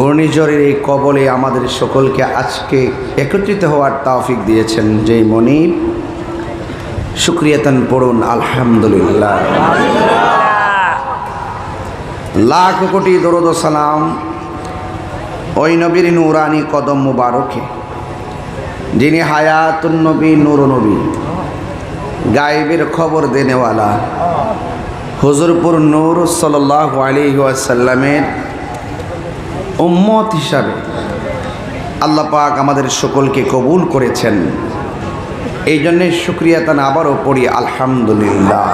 ঘূর্ণিঝড়ের এই কবলে আমাদের সকলকে আজকে একত্রিত হওয়ার তৌফিক দিয়েছেন যে মনিব, শুকরিয়াতান পড়ুন আলহামদুলিল্লাহ। লাখ কোটি দরুদ ও সালাম ওই নবীর নূরানি কদম মুবারকে, যিনি হায়াতুন নবী, নূর নবী, গায়েবের খবর দেনেওয়ালা হুজুরপুর নূর সাল্লাল্লাহু আলাইহি ওয়াসাল্লামের উম্মত হিসাবে আল্লাহ পাক আমাদের সকলকে কবুল করেছেন। এই জন্যে শুকরিয়াতান আবারও পড়ি আলহামদুলিল্লাহ।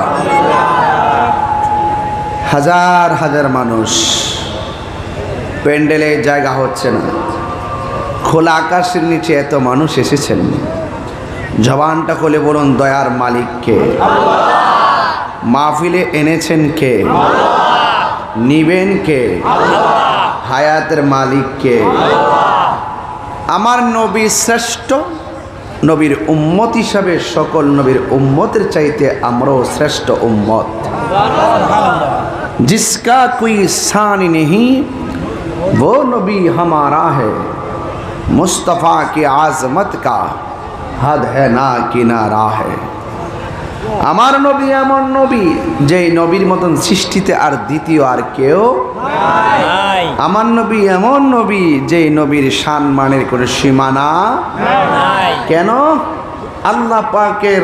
হাজার হাজার মানুষ, প্যান্ডেলে জায়গা হচ্ছে না, খোলা আকাশের নিচে এত মানুষ এসেছেন। জবানটা খুলে বলুন দয়ার মালিককে। মাহফিলে এনেছেন কে? নিবেন কে? হায়াতের মালিককে। আমার নবী শ্রেষ্ঠ, নবীর উম্মত হিসাবে সকল নবীর উম্মতের চাইতে আমরাও শ্রেষ্ঠ উম্মত। जिसका कोई शान नहीं वो नबी हमारा है, मुस्तफ़ा की आज़मत का हद है ना किनारा है। আমার নবী এমন নবী যেই নবীর মতন সৃষ্টিতে আর দ্বিতীয় আর কেউ নাই। আমার নবী এমন নবী যেই নবীর সম্মানের কোনো সীমানা নাই। কেন? আল্লাহ পাকের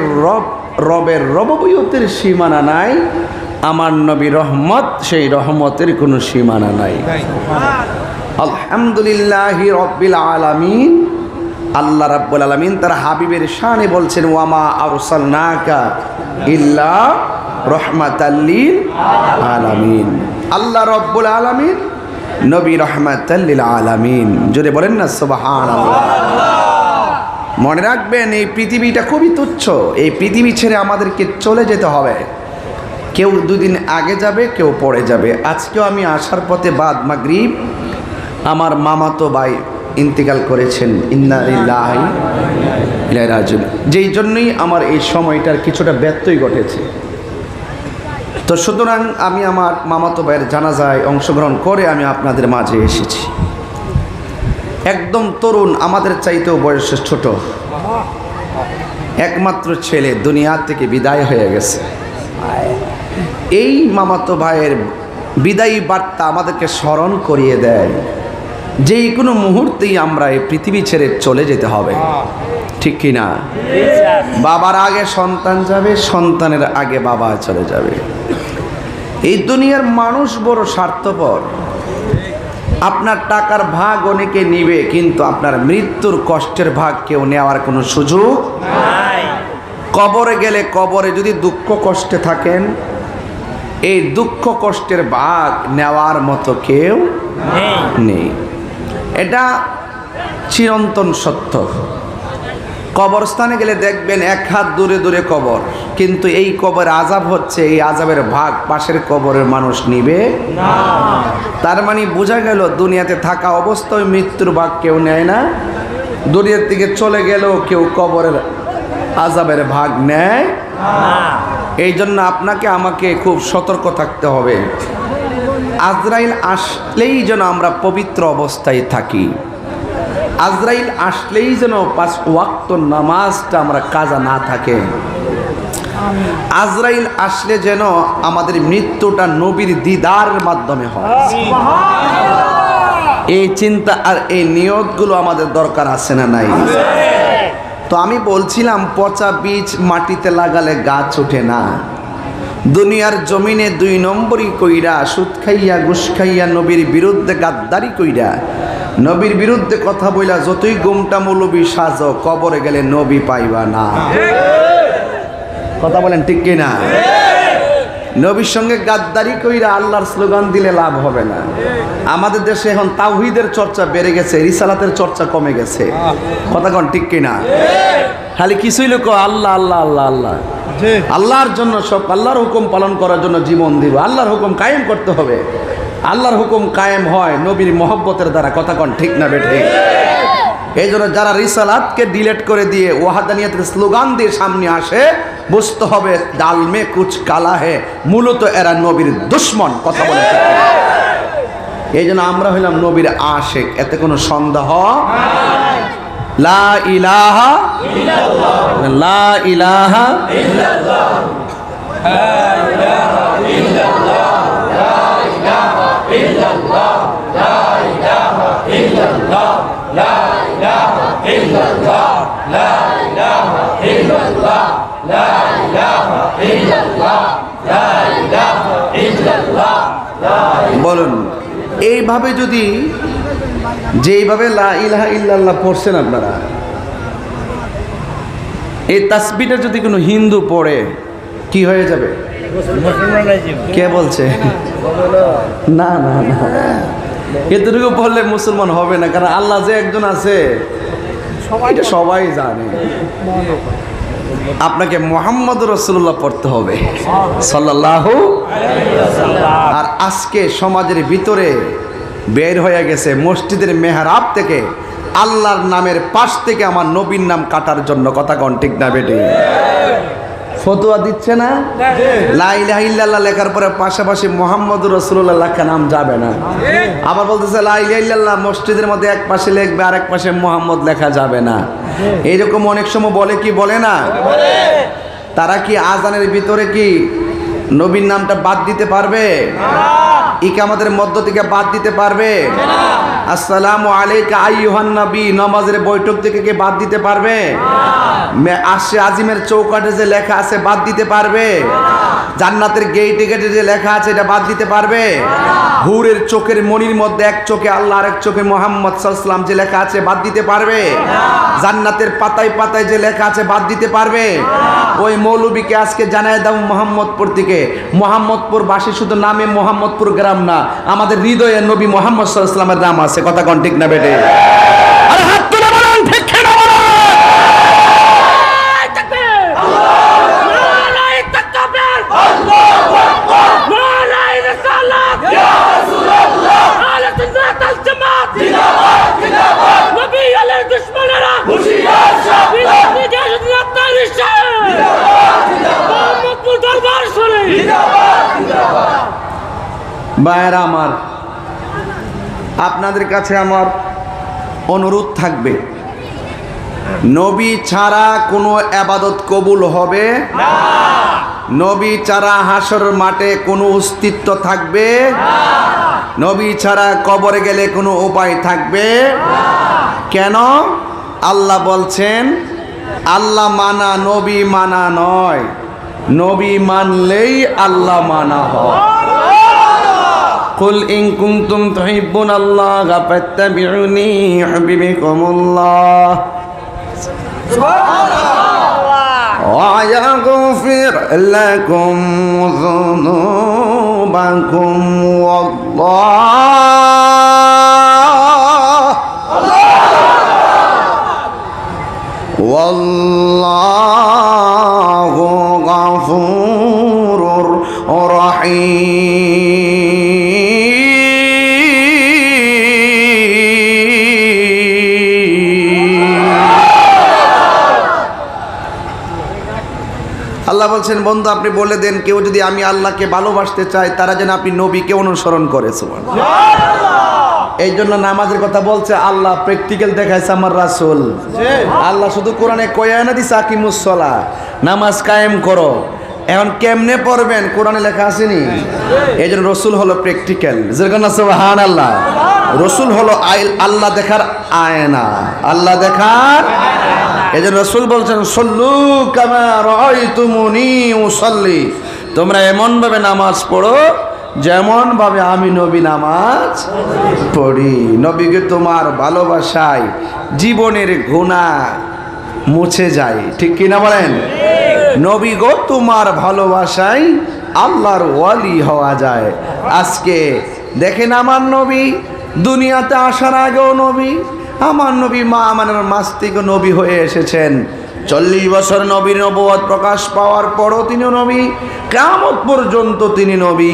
রবের রববিয়তের সীমানা নাই, আমার নবী রহমত, সেই রহমতের কোনো সীমানা নাই। আলহামদুলিল্লাহি রাব্বিল আলামিন। আল্লাহ রাব্বুল আলামিন তার হাবিবের শানে বলছেন ওয়ামা আরসালনাকা ইল্লা রাহমাতাল লিল আলামিন। আল্লাহ রাব্বুল আলামিন নবী রাহমাতাল লিল আলামিন। জোরে বলেন না সুবহানাল্লাহ। মনে রাখবেন এই পৃথিবীটা খুবই তুচ্ছ। এই পৃথিবী ছেড়ে আমাদেরকে চলে যেতে হবে। কেউ দুদিন আগে যাবে, কেউ পরে যাবে। আজকেও আমি আসার পথে বাদ মাগরিব আমার মামাতো ভাই ইন্তেকাল করেছেন। ইন্না লিল্লাহি ওয়া ইন্না ইলাইহি রাজিউন। যেই জন্যই আমার এই সময়টার কিছুটা ব্যত্যয় ঘটেছে। তো সুতরাং আমি আমার মামাতো ভাইয়ের জানাজায় অংশগ্রহণ করে আমি আপনাদের মাঝে এসেছি। একদম তরুণ, আমাদের চাইতেও বয়সে ছোট, একমাত্র ছেলে দুনিয়া থেকে বিদায় হয়ে গেছে। এই মামাতো ভাইয়ের বিদায়ী বার্তা আমাদেরকে স্মরণ করিয়ে দেয় যে কোনো মুহূর্তেই আমরা এই পৃথিবী ছেড়ে চলে যেতে হবে, ঠিক কি না? বাবার আগে সন্তান যাবে, সন্তানের আগে বাবা চলে যাবে। এই দুনিয়ার মানুষ বড় স্বার্থপর। আপনার টাকার ভাগ অনেকে নিবে, কিন্তু আপনার মৃত্যুর কষ্টের ভাগ কেউ নেওয়ার কোনো সুযোগ নাই। কবরে গেলে, কবরে যদি দুঃখ কষ্টে থাকেন, এই দুঃখ কষ্টের ভাগ নেওয়ার মতো কেউ নেই। এটা চিরন্তন সত্য। কবরস্থানে গেলে দেখবেন এক হাত দূরে দূরে কবর, কিন্তু এই কবর আযাব হচ্ছে, এই আযাবের ভাগ পাশের কবরের মানুষ নিবে না। তার মানে বোঝা গেল দুনিয়াতে থাকা অবস্থায় মৃত্যুর ভাগ কেউ নেয় না, দুনিয়ার থেকে চলে গেলেও কেউ কবরের আযাবের ভাগ নেয় না। এই জন্য আপনাকে আমাকে খুব সতর্ক থাকতে হবে। আজরাইল আসলেই যেন আমরা পবিত্র অবস্থায় থাকি। আজরাইল আসলেই যেন 5 ওয়াক্ত নামাজটা আমরা কাজা না থাকে। আজরাইল আসলে যেন আমাদের মৃত্যুটা নবীর দিদারের মাধ্যমে হয়। এই চিন্তা আর এই নিয়তগুলো আমাদের দরকার আছে না নাই? তো আমি বলছিলাম পচা বীজ মাটিতে লাগালে গাছ ওঠে না। দুনিয়ার জমিনে 2 নম্বরই কইরা, সুদ খাইয়া ঘুষ খাইয়া নবীর বিরুদ্ধে গাদ্দারি কইরা, নবীর বিরুদ্ধে কথা বইলা যতই গোমটা মৌলবী সাজো, কবরে গেলে নবী পাইবা না। কথা বলেন ঠিক কি না? নবীর সঙ্গে গাদ্দারি কইরা আল্লাহর স্লোগান দিলে লাভ হবে না। আমাদের দেশে এখন তাওহীদের চর্চা বেড়ে গেছে, রিসালাতের চর্চা কমে গেছে। কথা কোন ঠিক কি না? খালি কিছুই লোক আল্লাহ আল্লাহ আল্লাহ আল্লাহ, আল্লাহর জন্য সব, আল্লাহর হুকুম পালন করার জন্য জীবন দিব। আল্লাহর হুকুম কায়েম করতে হবে। আল্লাহর হুকুম কায়েম হয় নবীর মহব্বতের দ্বারা। কথা কোন ঠিক না বেঠিক? এই জন্য যারা রিসালাতকে ডিলেট করে দিয়ে ওয়াহাদানিয়াতের স্লোগান দিয়ে সামনে আসে, বুঝতে হবে ডাল মে কুছ কালা হে, মূলত এরা নবীর দুশ্মন। কথা বলে এই জন্য আমরা হইলাম নবীর আশিক, এতে কোনো সন্দেহ নাই। লা ইলাহা ইল্লাল্লাহ, লা ইলাহা ইল্লাল্লাহ, লা ইলাহা ইল্লাল্লাহ, লা ইলাহা ইল্লাল্লাহ, লা ইলাহা ইল্লাল্লাহ, লা ইলাহা ইল্লাল্লাহ, লা ইলাহা ইল্লাল্লাহ, লা ইলাহা ইল্লাল্লাহ, লা ইলাহা ইল্লাল্লাহ। বলুন, এইভাবে যদি যেইভাবে লা ইলাহা ইল্লাল্লাহ পড়ছেন আপনারা, এই তাসবিহটা যদি কোনো হিন্দু পড়ে কি হয়ে যাবে? কে বলছে? না না না, এতটুকু বললে মুসলমান হবে না, কারণ আল্লাহ যে একজন আছে এটা সবাই জানে। আপনাকে মুহাম্মদ রাসূলুল্লাহ পড়তে হবে সাল্লাল্লাহু আলাইহি ওয়াসাল্লাম। আর আজকে সমাজের ভিতরে বের হয়ে গেছে মসজিদের মেহরাব থেকে আল্লাহর নামের পাশ থেকে আমার নবীর নাম কাটার জন্য। কথা কোন ঠিক না বেটি? ফতোয়া দিচ্ছে না লা ইলাহা ইল্লাল্লাহ লেখার পরে পাশাপাশি মুহাম্মদুর রাসূলুল্লাহ লেখা নাম যাবে না। আবার বলতেছে লা ইলাহা ইল্লাল্লাহ মসজিদের মধ্যে এক পাশে লিখবে আর এক পাশে মুহাম্মদ লেখা যাবে না। এইরকম অনেক সময় বলে কি বলে না? তারা কি আজানের ভিতরে কি নবীর নামটা বাদ দিতে পারবে? ইকামতের মধ্য থেকে বাদ দিতে পারবে? আসসালামু আলাইকা আইয়ুহান নবী নামাজের বৈঠক থেকে কি বাদ দিতে পারবে? আশে আজিমের চৌকাঠে যে লেখা আছে বাদ দিতে পারবে? জান্নাতের গেটে গেটে যে লেখা আছে এটা বাদ দিতে পারবে? হুরের চোখের মনির মধ্যে এক চোখে আল্লাহ আর এক চোখে মুহাম্মদ সাল্লাল্লাহু আলাইহি ওয়াসাল্লাম যে লেখা আছে বাদ দিতে পারবে? জান্নাতের পাতায় পাতায় যে লেখা আছে বাদ দিতে পারবে? ওই মৌলবীকে আজকে জানায় দাও মোহাম্মদপুর থেকে, মোহাম্মদপুর বাসী শুধু নামে মোহাম্মদপুর গ্রাম না, আমাদের হৃদয়ে নবী মোহাম্মদ সাল্লাল্লাহু আলাইহি ওয়াসাল্লামের নাম আছে। কথা কোন ঠিক না বেটে? আরে হাত তুলে বলুন ঠিক না বলুন? ভাইয়েরা আমার, আপনাদের কাছে আমার অনুরোধ থাকবে, নবী ছাড়া কোনো ইবাদত কবুল হবে না। নবী ছাড়া হাসরের মাঠে কোনো অস্তিত্ব থাকবে না। নবী ছাড়া কবরে গেলে কোনো উপায় থাকবে না। কেন? আল্লাহ বলছেন আল্লাহ মানা নবী মানা নয়, নবী মানলেই আল্লাহ মানা হয়। কুল ইন কুনতুম তুহিব্বুনাল্লাহা ফাত্তাবিউনি ইউহিব্বুকুমুল্লাহ ওয়া ইয়াগফির লাকুম যুনুবাকুম ওয়াল্লাহু গফুরুর রহিম। আল্লাহ বলছেন বন্ধু আপনি বলে দেন কেউ যদি আমি আল্লাহকে ভালোবাসতে চাই তারা যেন আপনি নবীকে অনুসরণ করে। এই জন্য নামাজের কথা বলছে আল্লাহ, প্র্যাকটিক্যাল দেখাইছে আমার রাসূল। আল্লাহ শুধু কোরআনে কয়া না দিছে আকিমুস সালাহ, নামাজ কায়েম করো। এখন কেমনে পড়বেন কোরআনে লেখা আসেনি? এই জন্য রসুল হলো প্র্যাকটিক্যাল। যেরকম সুবহানাল্লাহ, রসুল হলো আল্লাহ দেখার আয়না, আল্লাহ দেখার। এই জন্য রসুল বলছেন সল্লু কামা রাআইতুমুনি উসাল্লি, তোমরা এমন ভাবে নামাজ পড়ো যেমন ভাবে আমি নবী নামাজ পড়ি। নবীকে তোমার ভালোবাসায় জীবনের গুনাহ মুছে যায়, ঠিক কিনা বলেন? নবী গো তোমার ভালোবাসায় আল্লাহর ওয়ালি হওয়া যায়। আজকে দেখেন আমার নবী দুনিয়াতে আসার আগেও নবী, আমার নবী মা আমানের মাস থেকে নবী হয়ে এসেছেন। 40 বছর নবীর নবুয়ত প্রকাশ পাওয়ার পরও তিনি নবী, কিয়ামত পর্যন্ত তিনি নবী,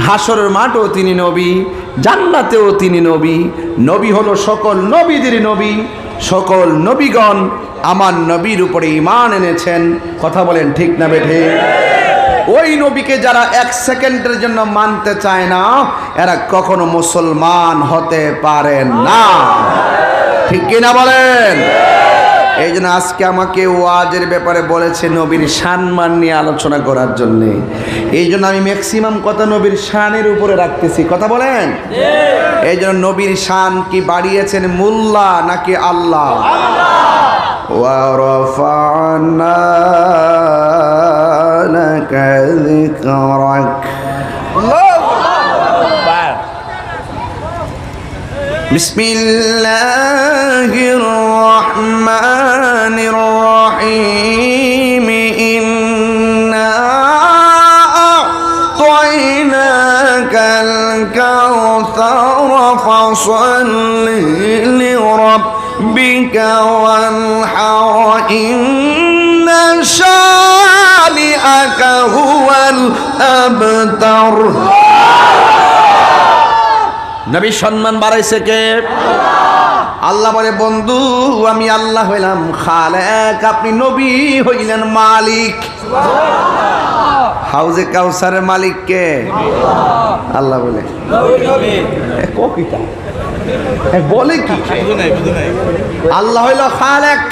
হাসরের মাঠেও তিনি নবী, জান্নাতেও তিনি নবী। নবী হলো সকল নবীদের নবী। সকল নবীগণ আমার নবীর উপরে ঈমান এনেছেন। কথা বলেন ঠিক না বেঠে? ওই নবীকে যারা এক সেকেন্ডের জন্য মানতে চায় না, এরা কখনো মুসলমান হতে পারে না। ঠিক কিনা বলেন? এই জন্য আজকে আমাকে ওয়াজের ব্যাপারে বলেছে নবীর সম্মান নিয়ে আলোচনা করার জন্য। এই জন্য আমি ম্যাক্সিমাম কথা নবীর শানের উপরে রাখতেছি। কথা বলেন? এই জন্য নবীর শান কি বাড়িয়েছেন মোল্লা নাকি আল্লাহ? ওয়ারফা'না লাকা যিকরাক। বিসমিল্লাহির রহমানির রহিম। ইন্না আ'তাইনাকাল কাউসার ফাসাল্লি লিরাব্বিকা ওয়ানহার। ইন্না শানি'আকা হুয়াল আবতার। নবী সম্মান বাড়াইছে কে? আল্লাহ বলে, বন্ধু আমি আল্লাহ হইলাম খালেক, আপনি নবী হইলেন মালিক। হাউজে কাউসারের মালিক কে? আল্লাহ বলে। বলে কি? আল্লাহ হইল খালেক,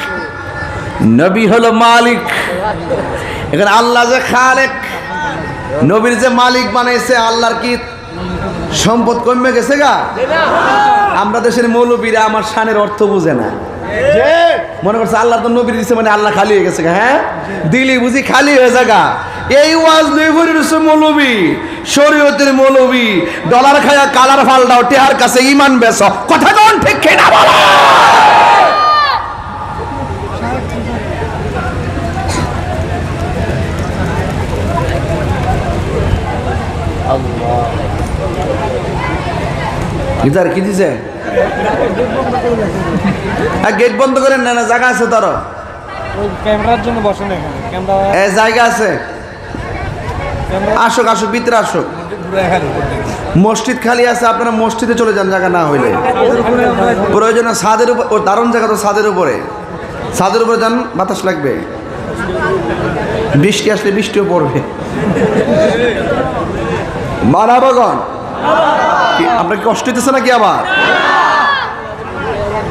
নবী হলো মালিক। এখানে আল্লাহ যে খালেক, নবীর যে মালিক বানাইছে, আল্লাহর কি সম্পদ কমে গেছে গা? আমরা দেশের মৌলবীরা আমার শানের অর্থ বুঝে না। মনে করছে আল্লাহ তো নবীর দিচ্ছে মানে আল্লাহ খালি হয়ে গেছে। হ্যাঁ, দিলি বুঝি খালি হয়ে যাগা। এই ওয়াজ দুই ভরি রয়েছে মৌলবী, শরীয়তের মৌলবী, ডলার খায়া কালার ফালদাও, টেহার কাছে ইমান বেচ। কথা কোন ঠিক কিনা বলো? গিটার কি দিছে? গেট বন্ধ করেন না, জায়গা আছে তার ক্যামেরার জন্য বসেন এখানে। ক্যামেরা জায়গা আছে, আসুক আসুক, ভিতরে আসুক। মসজিদ খালি আছে, আপনারা মসজিদে চলে যান জায়গা না হইলে। প্রয়োজনে ছাদের উপর, ও দারুণ জায়গা তো, ছাদের উপরে, ছাদের উপরে যান, বাতাস লাগবে। বৃষ্টি আসলে বৃষ্টিও পড়বে। মারাবাগন আপনার কষ্ট হইতেছে নাকি? আবার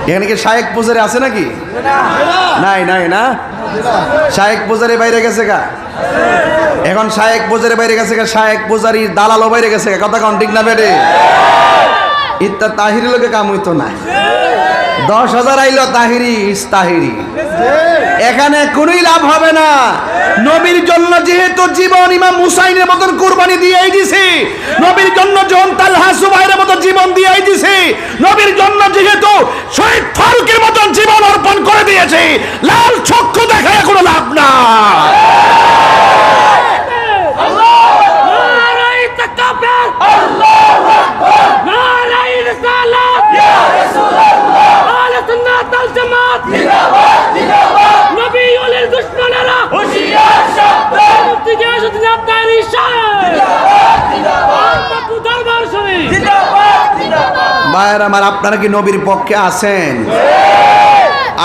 এখানে কি শায়েক পূজারি আছে নাকি? নাই নাই না, শায়েক পূজারি বাইরে গেছে গা। এখন শায়েক পূজারি বাইরে গেছে গা, শায়েক পূজারি দালালও বাইরে গেছে গা। কথা কোন ঠিক না বেটে? ইত্তা তাহিরি লোকে কাম হইতো না। 10,000 আইলো তাহিরি ইস্তাহিরি, এখানে কোনোই লাভ হবে না। নবীর জন্য যেহেতু জীবন ইমাম হুসাইনের মতন কুরবানি দিয়েই দিছি, নবীর জন্য জন তালহা সুবাইরের মতন জীবন দিয়েই দিছি, নবীর জন্য যেহেতু শহীদ ফারুকের মতন জীবন অর্পণ করে দিয়েছি, লাল চক্ষু দেখায় কোনো লাভ না। ভাইয়ের আমার, আপনারা কি নবীর পক্ষে আছেন?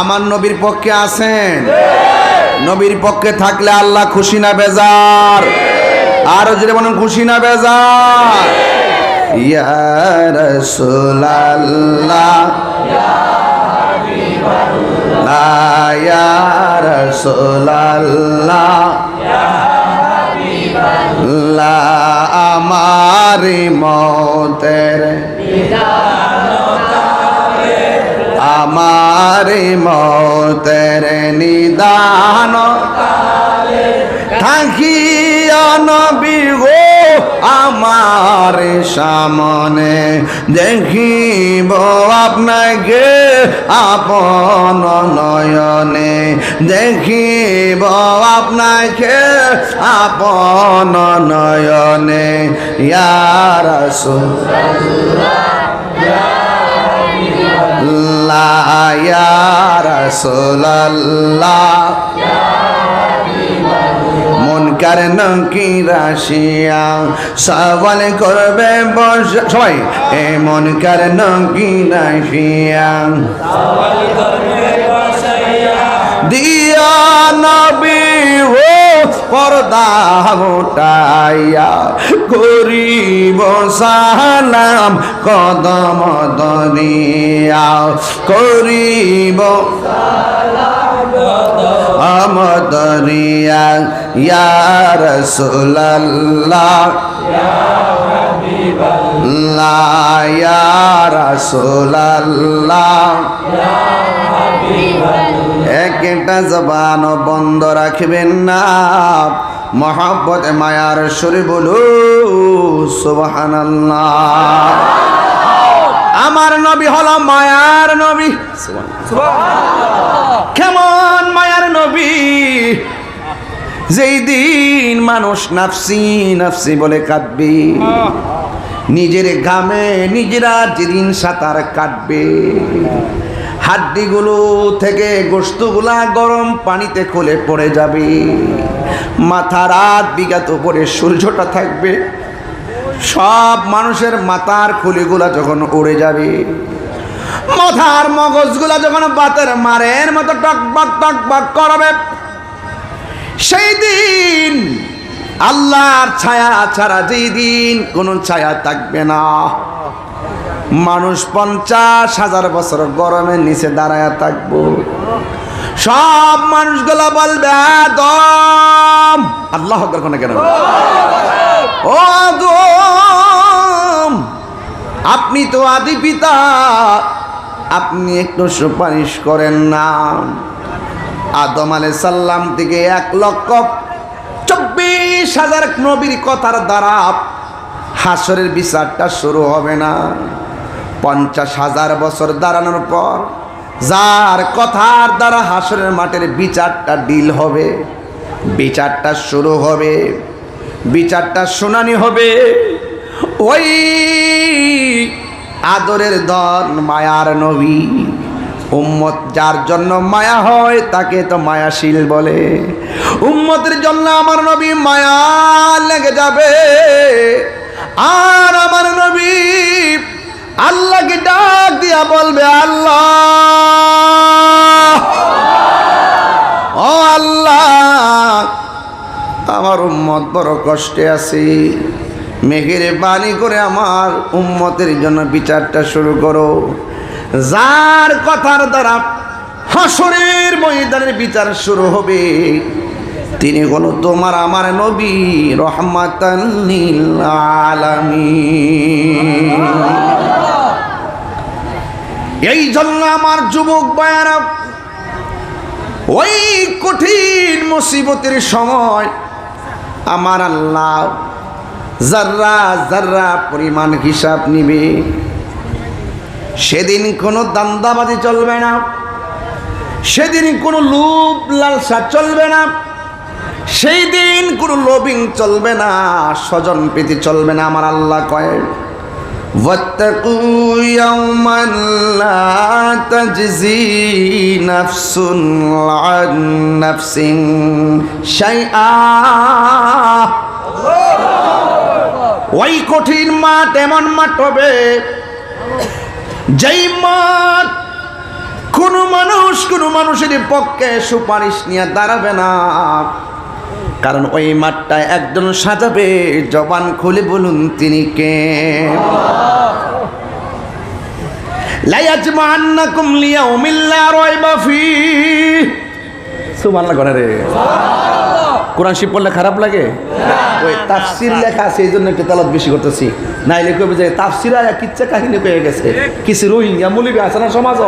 আমার নবীর পক্ষে আছেন? নবীর পক্ষে থাকলে আল্লাহ খুশি না বেজার? আরো যদি বলেন খুশি না বেজার? ইয়া রাসূলুল্লাহ, ইয়া রাসূলুল্লাহ, আমার মতের আমার মতের নিদান থাকিয়া নবী গো আমার সামনে, দেখিব আপনাকে আপন নয়নে, দেখিব আপনাকে আপন নয়নে। ইয়া রাসূলুল্লাহ, ইয়া রাসূলুল্লাহ, মুনকার নকির আসিয়া সওয়াল করবে সবাই, এ মুনকার নকির আসিয়া সওয়াল করবে বসাইয়া দিয়া নবী ও পর্দা উঠাইয়া করিব সালাম কদম দরিয়া করিব আমদরিয়া ইয়া রাসূলুল্লাহ ইয়া রাসূলুল্লাহ একটা জবান বন্ধ রাখবেন না, মহব্বত মায়ার সুরে বলু সুবহানাল্লাহ। আমার নবী হলো মায়ার নবী। কেমন মায়ার নবী? যেই দিন মানুষ নাফসি নাফসি বলে কাঁদবে, নিজের ঘামে নিজেরা যেদিন সাঁতার কাটবে, হাড্ডিগুলো থেকে গোশতগুলা গরম পানিতে খুলে পড়ে যাবে, মাথা রাত বিঘাত উপরে সূর্যটা থাকবে, সব মানুষের মাথার খুলিগুলা যখন উড়ে যাবে, মাথার মগজগুলা যখন বাতের মারের মতো টকবক টকবক করবে, সেই দিন আল্লাহর ছায়া ছাড়া যেই দিন কোনো ছায়া থাকবে না, মানুষ 50,000 বছর গরমের নিচে দাঁড়ায় থাকবো, সব মানুষগুলা বলবে আদম, আল্লাহ আকবার কোন কেন, ও আদম আপনি তো আদি পিতা, আপনি একটু সুপারিশ করেন না। আদম আলাইহিস সালাম থেকে 1,24,000 নবীর কথার দ্বারা হাসরের বিচারটা শুরু হবে না। 50,000 বছর দাঁড়ানোর পর যার কথার দ্বারা হাসরের মাঠের বিচারটা ডিল হবে, বিচারটা শুরু হবে, বিচারটা শুনানি হবে, ওই আদরের দন মায়ার নবী। উম্মত যার জন্য মায়া হয় তাকে তো মায়াশীল বলে। উম্মতের জন্য আমার নবী মায়া লেগে যাবে, আর আমার নবী আল্লাহকে ডাক দিয়া বলবে, আল্লাহ ও আল্লাহ আমার উম্মত বড় কষ্টে আছে, মেহেরবানি করে আমার উম্মতের জন্য বিচারটা শুরু করো। যার কথার দ্বারা হাসরের ময়দানের বিচার শুরু হবে তিনি হলো তোমার আমার নবী রহমাতাল লিল আলামিন। এই জন্য আমার যুবক ভাইয়েরা ওই কঠিন মুসিবতের সময় আমার আল্লাহ যার্রা যার্রা পরিমাণ হিসাব নিবে। সেদিন কোনো দান্দাবাজি চলবে না, সেদিন কোনো লোভ লালসা চলবে না, সেই দিন কোনো লোভিং চলবে না, স্বজন প্রীতি চলবে না। আমার আল্লাহ কয় ওয়াত্তাকু ইয়াওমান লা তাজজি নাফসুন আন নাফসিন শাইআ। ওই কঠিন মাঠ এমন মাঠ হবে যেই মাঠ কোনো মানুষের পক্ষে সুপারিশ নিয়ে দাঁড়াবে না, কারণ ওই মাঠটায় একজন সাজাবে। জবান খুলে বলুন তিনি কে? লা ইয়াজমা'আন্নাকুম লিয়াউমিল লা রাইবা ফীহ। সুবহানাল্লাহ করে রে। কোরআন শিব পড়লে খারাপ লাগে? ওই তাফসির লেখা আছে এই জন্য একটু তেলাওয়াত বেশি করতেছি, নাইলে কবে যে তাফসির আয়া কিচ্ছা কাহিনী পেয়ে গেছে। কিছু রোহিঙ্গা মুলিবি আছে না সমাজ,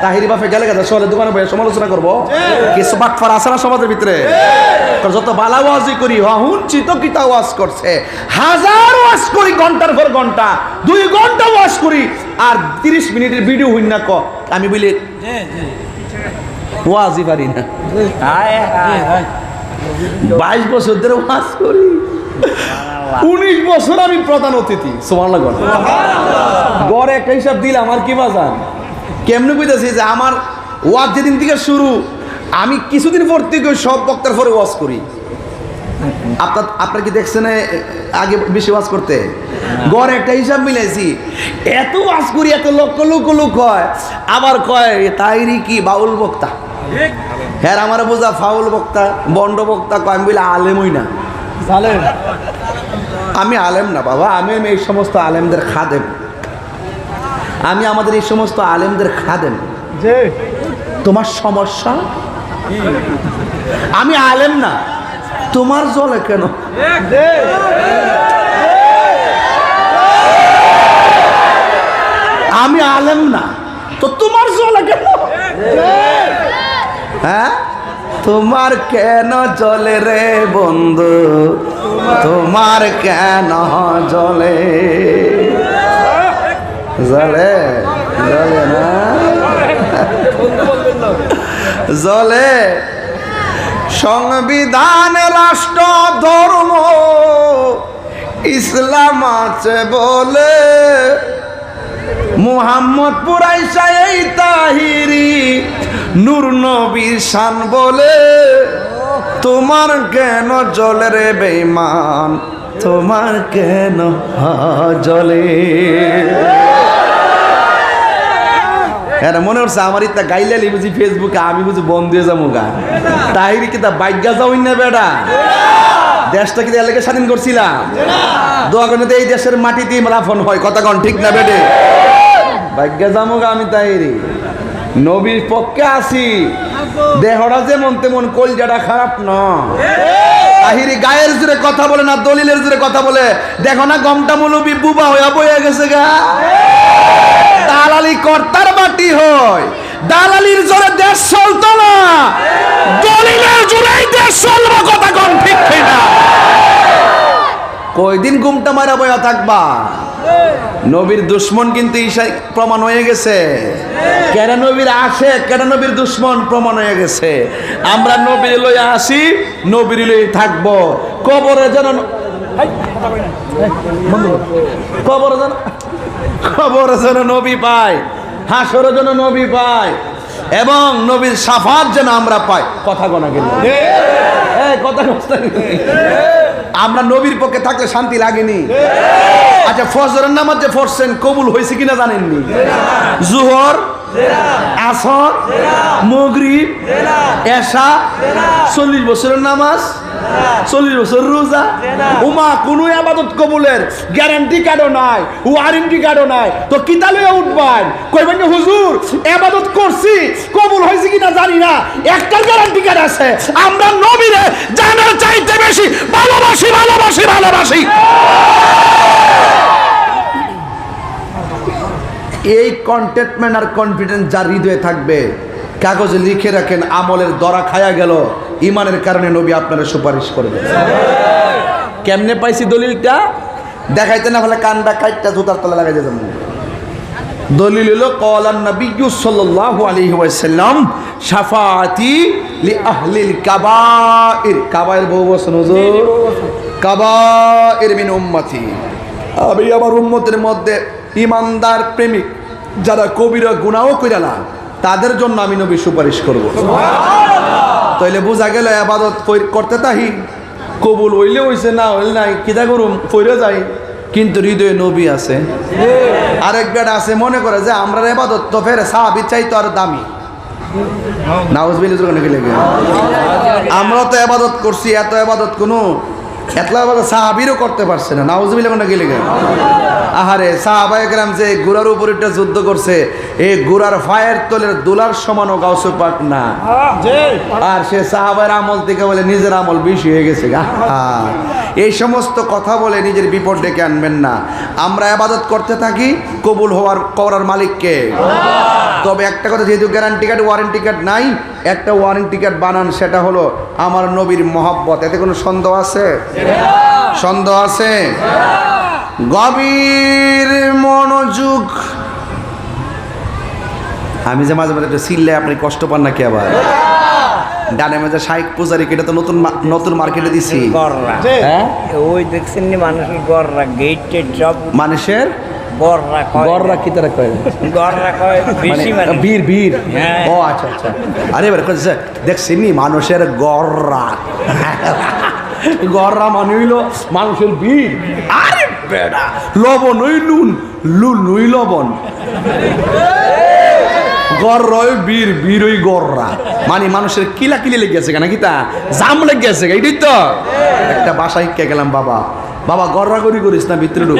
তাহিরি বাপে গেলে গেছে শহরের দোকানে বসে সমালোচনা করবো। কিছু বাটফার আছে না সমাজের ভিতরে, যত বালা ওয়াজি করি হুনছি তো কিতা ওয়াজ করছে, হাজার ওয়াজ করি ঘন্টার পর ঘন্টা, 2 ঘন্টা ওয়াজ করি আর 30 মিনিটের ভিডিও হইন না। আমি বলি ওয়াজই পারি না। 22 বছর ধরে ওয়াজ করি, 19 বছর আমি প্রধান অতিথি। সুবহানাল্লাহ। গড়ে একটা হিসাব দিলাম আর কি বাজান, কেমনে বুঝতেছি যে আমার ওয়াজ যেদিন থেকে শুরু, আমি কিছুদিন পর থেকে সব বক্তার পরে ওয়াজ করি। আপনার কি দেখছেন আগে বেশি ওয়াজ করতে? গড়ে একটা হিসাব মিলাইছি, এত ওয়াজ করি, এত লক্ষ লক্ষ লোক হয়, আবার কয় তাইরি কি বাউল বক্তা। হ্যাঁ আমার বোঝা ফাউল বক্তা বন্ড বক্তা কয় আমি বলি আলেমই না জালেম আমি আলেম না বাবা আমি এই সমস্ত আলেমদের খাদেম আমি আমাদের এই সমস্ত আলেমদের খাদেম যে তোমার সমস্যা আমি আলেম না তোমার জলে কেন যে আমি আলেম না তো তোমার জলে কেন হ্যাঁ তোমার কেন জলে রে বন্ধু তোমার কেন জলে জলে জলে না জলে সংবিধান রাষ্ট্র ধর্ম ইসলাম আছে বলে মুহাম্মদ পুরাইশা এই তাহিরি নূর নবীর শান বলে তোমার কেন জলে রে বেঈমান তোমার কেন জলে হ্যাঁ মনে হচ্ছে আমার ইত্যা গাইলালি বুঝি ফেসবুকে আমি বুঝি বন্ধ দিয়ে যাবো গা তাহিরি কি তা বাইজ্ঞা যাওই না বেটা দেশটা কি এলাকা স্বাধীন করছিলাম দোয়া করে এই দেশের মাটিতেই রাফন হয় কথা কন ঠিক না বেটে ভাগ্যে যাবো গা আমি তাহিরি নবীর পক্ষে আসি দেহটা যেমন তেমন কলজাটা খারাপ না তাহিরি গায়ের জোরে কথা বলে না দলিলের জোরে কথা বলে দেখো না গমটা মৌলবী বুবা হয়ে বয়ে গেছে গা দালালি কর্তার বাটি হয় দালালির জোরে দেশ চলতো না দলিলের জোরেই দেশ চলবো কথা কোন ঠিক না কয়দিন ঘুমটা মারা বয়া থাকবা নবীর দুশ্মন কিন্তু ঈশাই প্রমাণ হয়ে গেছে কেন নবীর আসে কেন নবীর দুশ্মন প্রমাণ হয়ে গেছে আমরা নবীর লইয়া আসি নবীর লই থাকবো কবরে যেন কবরে যেন নবী পায় হাসরে যেন নবী পায় এবং নবীর শাফাত যেন আমরা পাই কথা গোনা গেল কথা আমরা নবীর পক্ষে থাকলে শান্তি লাগেনি আচ্ছা ফজরের নামাজ যে পড়ছেন কবুল হয়েছে কিনা জানেননি জোহর আসর মাগরিব এশা 40 বছরের নামাজ 40 বছর রোজা উমা কোনো ইবাদত কবুলের গ্যারান্টি কার্ডও নাই ওয়ারেন্টি কার্ডও নাই তো কিতা লইয়া উঠবেন কইবেন যে হুজুর ইবাদত করছি কবুল হয়েছে কিনা জানি না একটা গ্যারান্টি কার্ড আছে আমরা নবীরে জানার চাইতে বেশি ভালোবাসি ভালোবাসি ভালোবাসি এই কন্টেন্টমেন্ট আর কনফিডেন্স যার হৃদয়ে থাকবে কাগজে লিখে রাখেন আমলের দরা খায়া গেল ইমানের কারণে নবী আপনারা সুপারিশ করবে কেমনে পাইছি দলিলটা দেখাইতে না হলে কানটা কাইটটা জুতার তলা লাগাই যেতাম দলিল হলো ক্বালান নবিয়্যু সাল্লাল্লাহু আলাইহি ওয়াসাল্লাম শাফাআতি লি আহলিল কাবাইর কাবাইর বহু বচন হুজুর কাবাইর মিন উম্মতি আমি আমার উম্মতের মধ্যে ইমানদার প্রেমিক যারা কবিরা গুনাহ কইরা না তাদের জন্য আমি নবী সুপারিশ করব তাইলে বোঝা গেল ইবাদত করতে তাহি কবুল হইলে হইছে না হইল নাই কিতা করুম কইরা যাই কিন্তু হৃদয়ে নবী আছে আরেক বেটা আছে মনে করে যে আমরা ইবাদত তো ফের সাহাবী চাইতো আর দামি নাউজুবিল্লাহ যখন গেলে আমরা তো ইবাদত করছি এত ইবাদত কোনো এতলা ইবাদত সাহাবীরও করতে পারছে না নাউজুবিল্লাহ কোন গেলে আহারে সাহাবায়ে কেরাম যে গোরার উপর একটা যুদ্ধ করছে এই গোরার ফায়ের তলের দোলার সমানও গাউসে পাক না আর সে সাহাবার আমল থেকে বলে নিজের আমল বেশি হয়ে গেছে গা এই সমস্ত কথা বলে নিজের বিপদ ডেকে আনবেন না আমরা ইবাদত করতে থাকি কবুল হওয়ার করার মালিককে তবে একটা কথা যেহেতু গ্যারান্টি কার্ড ওয়ারেন্টি কার্ড নাই একটা ওয়ারেন্টি কার্ড বানান সেটা হলো আমার নবীর মহব্বত এতে কোনো সন্দেহ আছে সন্দেহ আছে গভীর মনোযোগ আমি যে মাঝে মাঝে একটা সিললে আপনি কষ্ট পান নাকি আবার ডানে মাঝে শাইক পূজারি এটা তো নতুন মার্কেটে দিছি হ্যাঁ ওই দেখছেন নি মানুষের গররা গেটের সব মানুষের গররা কয় গররা কি তারা কয় গররা কয় বেশি মানে বীর বীর হ্যাঁ। ও আচ্ছা আচ্ছা আরে এবার দেখছেন নি মানুষের গররা গররা মানে হইল মানুষের বীর আরে বেটা লবণ ওই নুন লুন নুই লবণ গররয় বীর বীরই গররা, মানে মানুষের কিলা কিলি লেগে গেছে কেন, কি তা জাম লেগে গেছে, এইটাই তো। একটা বাসায় কে গেলাম, বাবা বাবা গররা করি করিস না, ভিতরে ঢুক।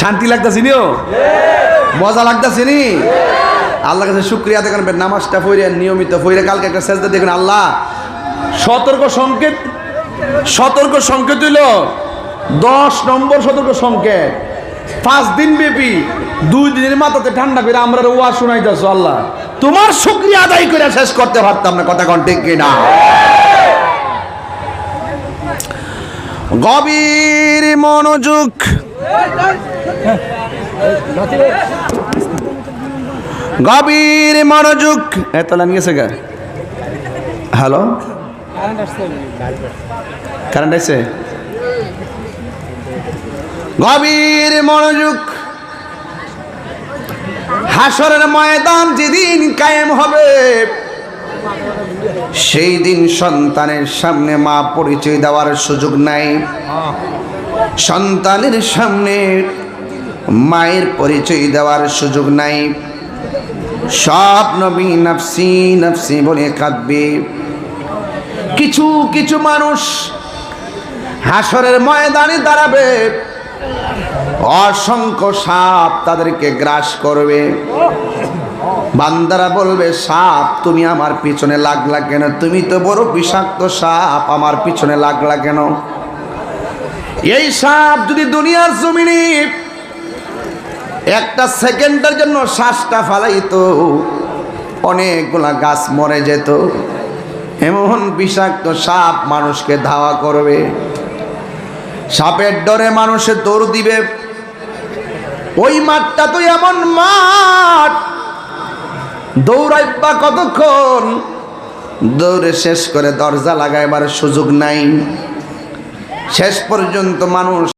শান্তি লাগতেছি নিও, মজা লাগতেছি নি। আল্লাহর কাছে শুকরিয়া আদায় করবেন, নামাজটা পড়ে নিয়মিত পড়ে কালকে একটা সেজদা দেখুন। আল্লাহ সতর্ক সংকেত হইল 10 নম্বর সতর্ক সংকেত। 5 দিন ব্যাপী 2 দিনের মাথাতে ঠান্ডা করে আমরা ওয়াজ শুনাইতেছো। আল্লাহ তোমার শুকরিয়া আদায় করে শেষ করতে পারতাম না, কথা কোন ঠিক কিনা? গভীর মনোযোগ, গভীর মনোযোগ। এত লাইন গেছে গা? হ্যালো, কারেন্ট আছে? গভীর মনোযোগ। হাসরের ময়দান যেদিন কায়েম হবে, সেই দিন সন্তানের সামনে মা পরিচয় দেওয়ার সুযোগ নাই, সন্তানের সামনে মায়ের পরিচয় দেওয়ার সুযোগ নাই। সব নবী নফসি নফসি বলে কাঁদবে। কিছু কিছু মানুষ হাসরের ময়দানে দাঁড়াবে, অসংখ্য সাপ তাদেরকে গ্রাস করবে। বান্দারা বলবে, সাপ তুমি আমার পিছনে লাগলা কেন? তুমি তো বড় বিষাক্ত সাপ, আমার পিছনে লাগলা কেন? এই সাপ যদি দুনিয়ার জমিনে একটা সেকেন্ডের জন্য শ্বাসটা ফালাইতো, অনেকগুলা গাছ মরে যেত। এমন বিষাক্ত সাপ মানুষকে ধাওয়া করবে। সাপের ডরে মানুষে দৌড় দিবে। ওই মাঠটা তো এমন মাঠ, দৌড়াইবা কতক্ষণ? দৌড়ে শেষ করে দরজা লাগাইবার সুযোগ নাই। শেষ পর্যন্ত মানুষ